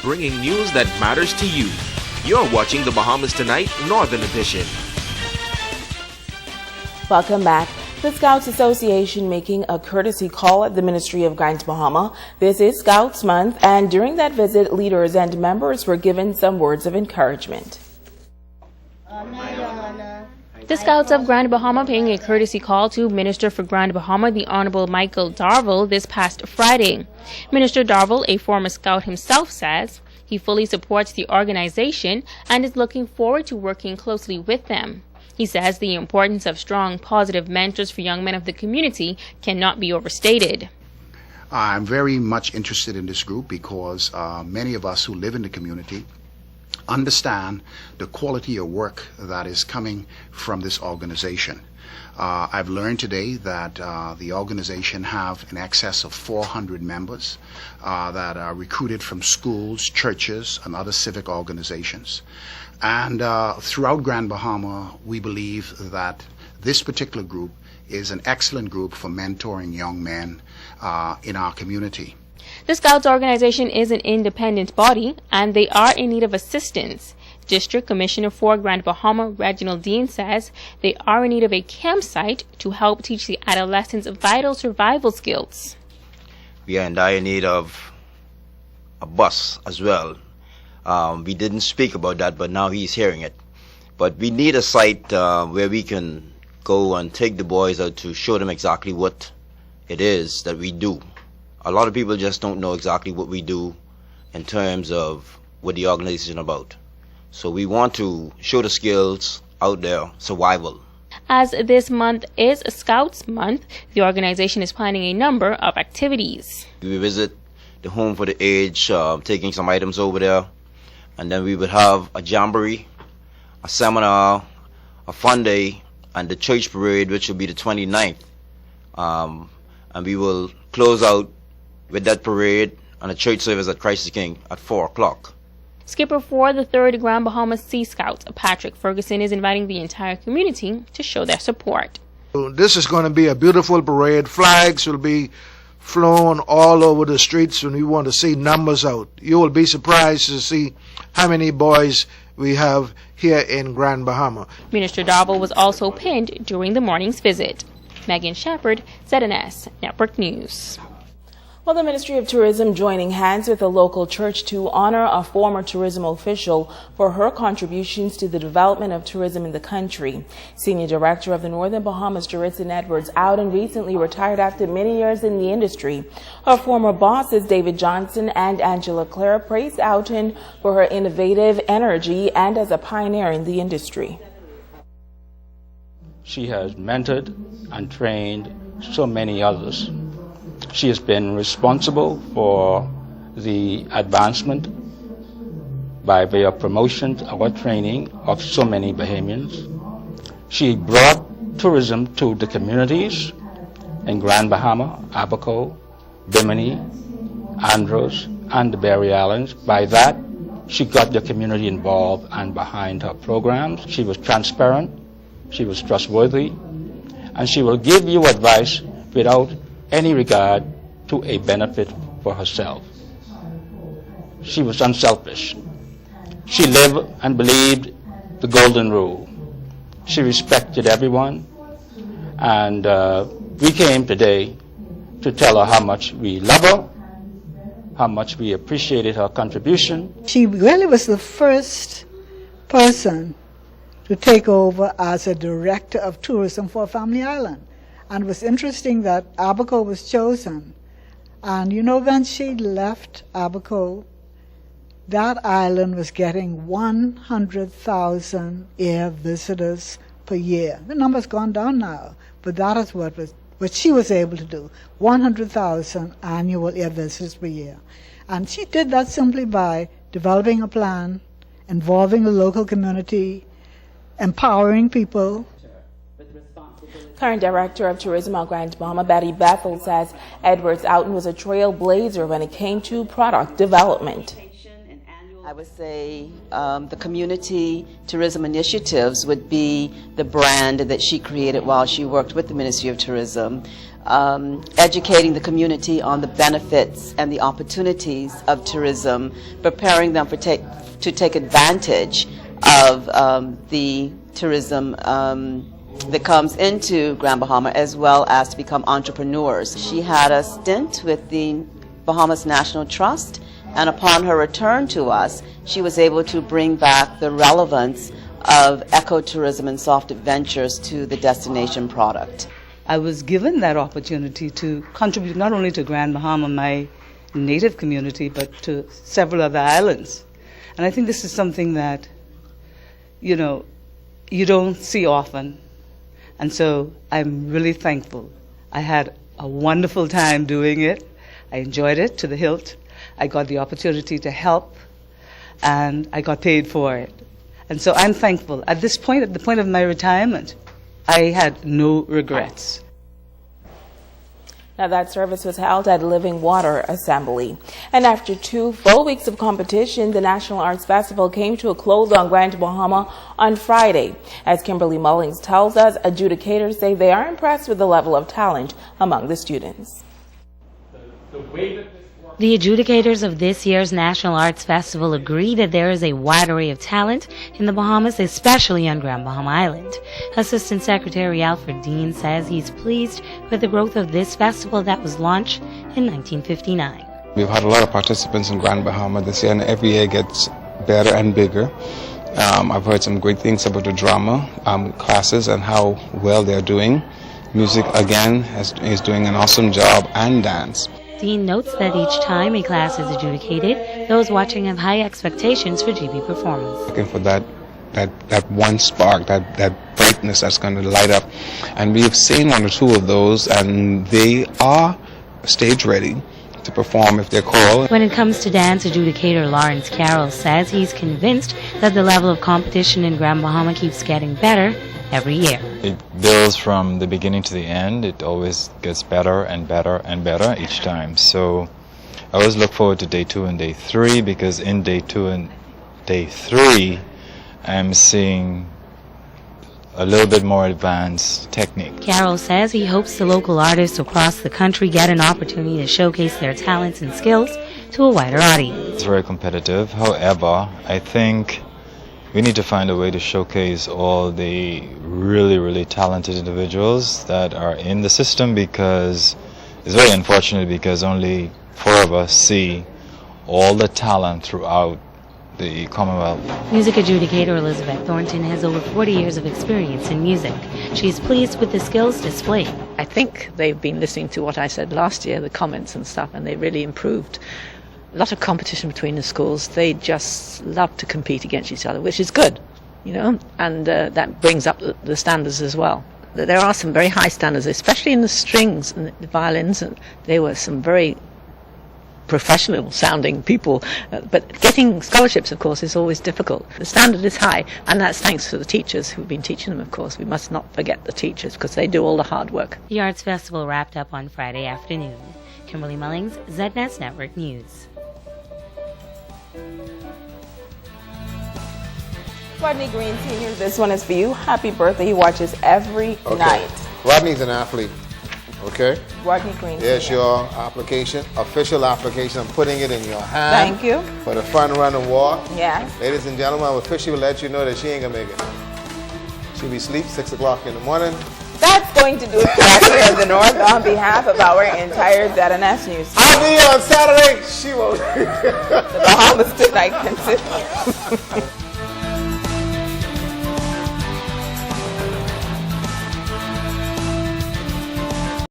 bringing news that matters to you. You're watching the Bahamas Tonight Northern Edition. Welcome back. The Scouts Association making a courtesy call at the Ministry of Grand Bahama. This is Scouts Month, and during that visit, leaders and members were given some words of encouragement. The Scouts of Grand Bahama paying a courtesy call to Minister for Grand Bahama, the Honorable Michael Darville, this past Friday. Minister Darville, a former Scout himself, says he fully supports the organization and is looking forward to working closely with them. He says the importance of strong, positive mentors for young men of the community cannot be overstated. I'm very much interested in this group because many of us who live in the community understand the quality of work that is coming from this organization. I've learned today that the organization have in excess of 400 members that are recruited from schools, churches, and other civic organizations. And throughout Grand Bahama, we believe that this particular group is an excellent group for mentoring young men in our community. The Scouts organization is an independent body, and they are in need of assistance. District Commissioner for Grand Bahama, Reginald Dean, says they are in need of a campsite to help teach the adolescents vital survival skills. We are in dire need of a bus as well. We didn't speak about that, but now he's hearing it. But we need a site where we can go and take the boys out to show them exactly what it is that we do. A lot of people just don't know exactly what we do in terms of what the organization is about. So we want to show the skills out there, survival. As this month is Scouts Month, the organization is planning a number of activities. We visit the home for the aged, taking some items over there, and then we would have a jamboree, a seminar, a fun day, and the church parade, which will be the 29th. And we will close out with that parade and a church service at Christ the King at 4 o'clock. Skipper for the 3rd Grand Bahama Sea Scouts, Patrick Ferguson, is inviting the entire community to show their support. This is going to be a beautiful parade. Flags will be flown all over the streets, and we want to see numbers out. You will be surprised to see how many boys we have here in Grand Bahama. Minister Darville was also pinned during the morning's visit. Megan Shepard, ZNS Network News. Well, the Ministry of Tourism joining hands with a local church to honor a former tourism official for her contributions to the development of tourism in the country. Senior Director of the Northern Bahamas, Jerissa Edwards Ouden, recently retired after many years in the industry. Her former bosses, David Johnson and Angela Clare, praised Ouden for her innovative energy and as a pioneer in the industry. She has mentored and trained so many others. She has been responsible for the advancement by way of promotion or training of so many Bahamians. She brought tourism to the communities in Grand Bahama, Abaco, Bimini, Andros, and the Berry Islands. By that, she got the community involved and behind her programs. She was transparent, she was trustworthy, and she will give you advice without any regard to a benefit for herself. She was unselfish. She lived and believed the golden rule. She respected everyone, and we came today to tell her how much we love her, how much we appreciated her contribution. She really was the first person to take over as a director of tourism for Family Island. And it was interesting that Abaco was chosen. And you know, when she left Abaco, that island was getting 100,000 air visitors per year. The number's gone down now, but that is what she was able to do, 100,000 annual air visitors per year. And she did that simply by developing a plan, involving the local community, empowering people. Current Director of Tourism at Grand Bahama, Betty Bethel, says Edwards Ouden was a trailblazer when it came to product development. would say the community tourism initiatives would be the brand that she created while she worked with the Ministry of Tourism, educating the community on the benefits and the opportunities of tourism, preparing them to take advantage of the tourism that comes into Grand Bahama, as well as to become entrepreneurs. She had a stint with the Bahamas National Trust, and upon her return to us, she was able to bring back the relevance of ecotourism and soft adventures to the destination product. I was given that opportunity to contribute not only to Grand Bahama, my native community, but to several other islands. And I think this is something that, you don't see often. And so I'm really thankful. I had a wonderful time doing it. I enjoyed it to the hilt. I got the opportunity to help, and I got paid for it. And so I'm thankful. At this point, at the point of my retirement, I had no regrets. Now, that service was held at Living Water Assembly. And after 2 full weeks of competition, the National Arts Festival came to a close on Grand Bahama on Friday. As Kimberly Mullings tells us, adjudicators say they are impressed with the level of talent among the students. The adjudicators of this year's National Arts Festival agree that there is a wide array of talent in the Bahamas, especially on Grand Bahama Island. Assistant Secretary Alfred Dean says he's pleased with the growth of this festival that was launched in 1959. We've had a lot of participants in Grand Bahama this year, and every year gets better and bigger. I've heard some great things about the drama classes and how well they're doing. Music, again, is doing an awesome job, and dance. Dean notes that each time a class is adjudicated, those watching have high expectations for GB performance. Looking for that one spark, that brightness that's going to light up. And we've seen 1 or 2 of those, and they are stage ready to perform if they're called. When it comes to dance, adjudicator Lawrence Carroll says he's convinced that the level of competition in Grand Bahama keeps getting better every year. It builds from the beginning to the end. It always gets better and better and better each time. So I always look forward to day 2 and day 3, because in day 2 and day 3 I'm seeing a little bit more advanced technique. Carroll says he hopes the local artists across the country get an opportunity to showcase their talents and skills to a wider audience. It's very competitive. However, I think we need to find a way to showcase all the really, really talented individuals that are in the system, because it's very unfortunate because only 4 of us see all the talent throughout the Commonwealth. Music adjudicator Elizabeth Thornton has over 40 years of experience in music. She's pleased with the skills displayed. I think they've been listening to what I said last year, the comments and stuff, and they really improved. A lot of competition between the schools. They just love to compete against each other, which is good, and that brings up the standards as well. There are some very high standards, especially in the strings and the violins, and they were some very professional sounding people, but getting scholarships, of course, is always difficult. The standard is high, and that's thanks to the teachers who've been teaching them, of course. We must not forget the teachers, because they do all the hard work. The Arts Festival wrapped up on Friday afternoon. Kimberly Mullings, ZNS Network News. Rodney Green Sr., this one is for you. Happy birthday. He watches every night. Rodney's an athlete. Okay? Rodney Green. Here's your application, official application. I'm putting it in your hand. Thank you. For the fun run and walk. Yes. Ladies and gentlemen, I officially will let you know that she ain't gonna make it. She'll be asleep 6 o'clock in the morning. That's going to do it for us here in the North on behalf of our entire ZNS News. I'll be here on Saturday. She won't. The Bahamas Tonight continues.